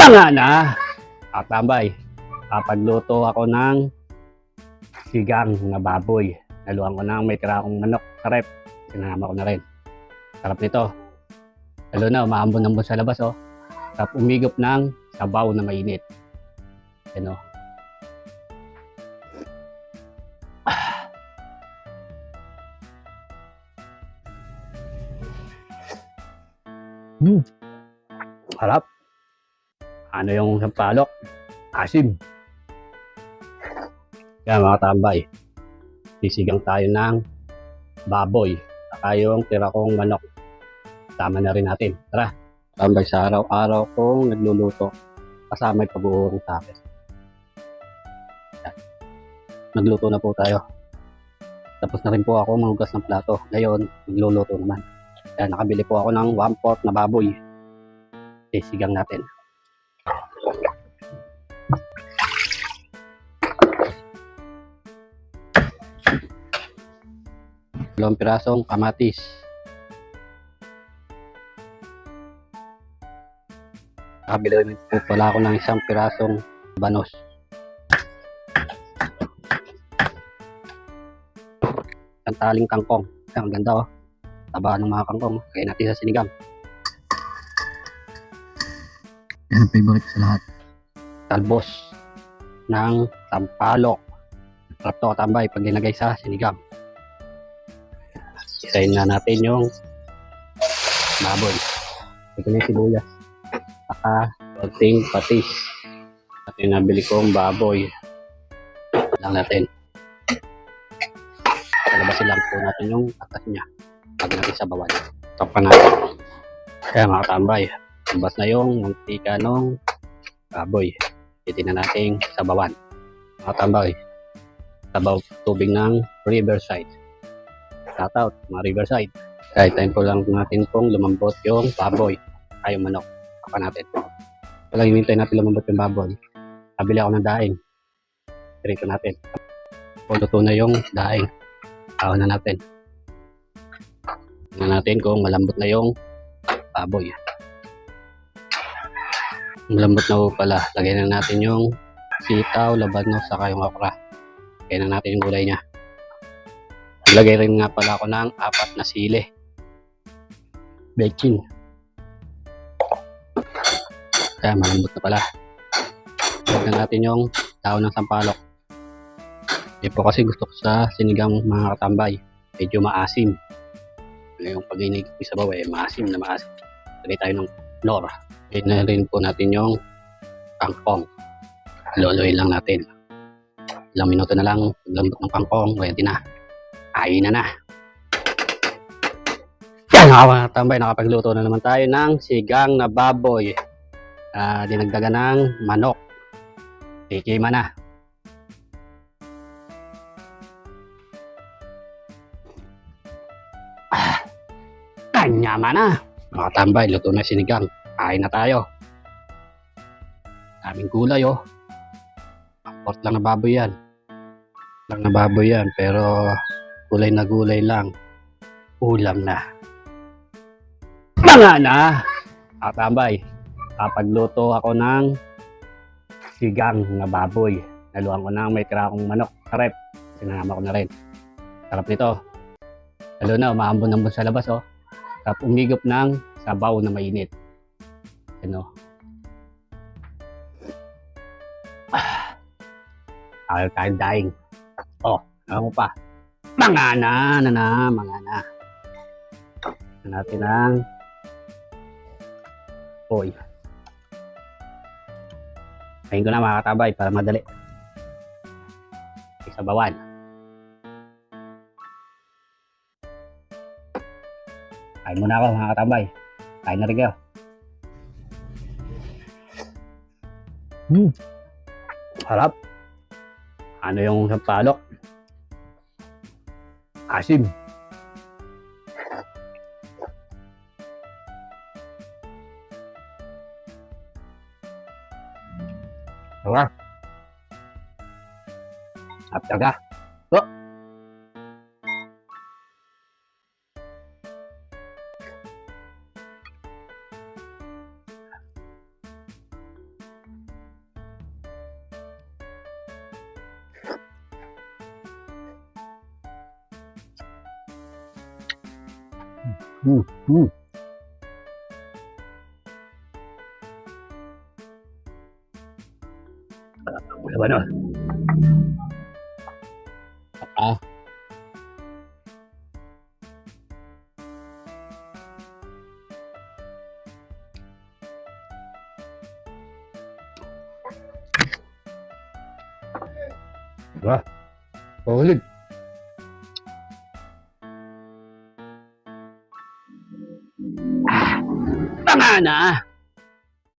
Tanga na! Tambay, kapagluto ako ng sigang na baboy. Naluhan ko na may tira akong manok sa rep. Sinama ko na rin. Sarap nito. Lalo na, umaambon-ambon sa labas, oh. Sarap umigop ng sabaw na mainit. Yan, oh. Harap. Ano yung sampalok? Asim. Kaya mga tambay, sisigang tayo ng baboy. Saka yung tira kong manok. Tama na rin natin. Tara. Tambay, sa araw-araw kong nagluluto. Kasama yung pag-uurong sa akin. Nagluto na po tayo. Tapos na rin po ako mahugas ng plato. Ngayon, nagluluto naman. Kaya nakabili po ako ng 1/4 na baboy. Sisigang natin. Dalawang pirasong kamatis. Nakabili po pala ako ng isang pirasong banos. Ang taling kangkong. Ang ganda, oh. Taba ng mga kangkong. Kaya natin sa sinigang. Yan ang favorite sa lahat. Talbos ng sampalok. Sarap to katambay pag nilagay sa sinigang. Isayin na natin yung baboy. Ito na yung sibuyas. Saka konting patis. At yung nabili kong baboy. Lang natin. Palabasin lang po natin yung atas niya. Pag natin sa bawal. Topan natin. Kaya mga katambay, labas na yung mantika ng baboy. Pwede na natin sabawan. Mga katambay, sabaw tubig ng Riverside. Shout out mga Riverside. Kaya time po lang natin kung lumambot yung baboy. Ay yung manok. Topan natin. Walang hinintay natin lumambot yung baboy. Kabili ako ng daing. Tirito natin. Luto na yung daing. Awan na natin. Tingnan natin kung malambot na yung baboy. Malambot na po pala. Lagyan na natin yung sitaw, labanos, saka yung okra. Lagyan na natin yung gulay niya. Lagay rin nga pala ako ng 4 na sili. Bechin. Kaya malambot na pala. Lagyan natin yung daon ng sampalok. Hindi po kasi gusto ko sa sinigang mga katambay. Medyo maasim. Yung pag-inig sa bawa, maasim na maasim. Lagay tayo ng nor. Lagyan na rin po natin yung kangkong. Loloy lang natin. Ilang minuto na lang, paglambot ng kangkong, ready na. Kain na. Yan mga katambay, nakapagluto na naman tayo ng sigang na baboy. Dinagdagan ng manok. Tikima na. Kanyama na. Mga katambay, luto na sinigang. Kain na tayo. Daming gulay, oh. Port lang na baboy yan. Pero gulay na gulay lang. Ulam na. Mga na. Mga katambay, kapagluto ako ng sigang na baboy. Naluhan ko na may tira akong manok sa rep. Sinama ko na rin. Sarap nito. Lalo na, umaambon-ambon sa labas, oh. Sarap umigop ng sabaw na mainit. Ano? Ayaw tayo daing. Oh, alam mo pa. Mga na. Natin ang oy. Kain ko na mga katabay para madali. Isabawan. Kain muna ako mga katabay. Kain na rin kayo. Harap. Ano yung sampalok? Asim. Sarap. Sarap talaga. Oh. Hmm. Hmm. Wala ba na? Ah. Wah. Solid. Tama na.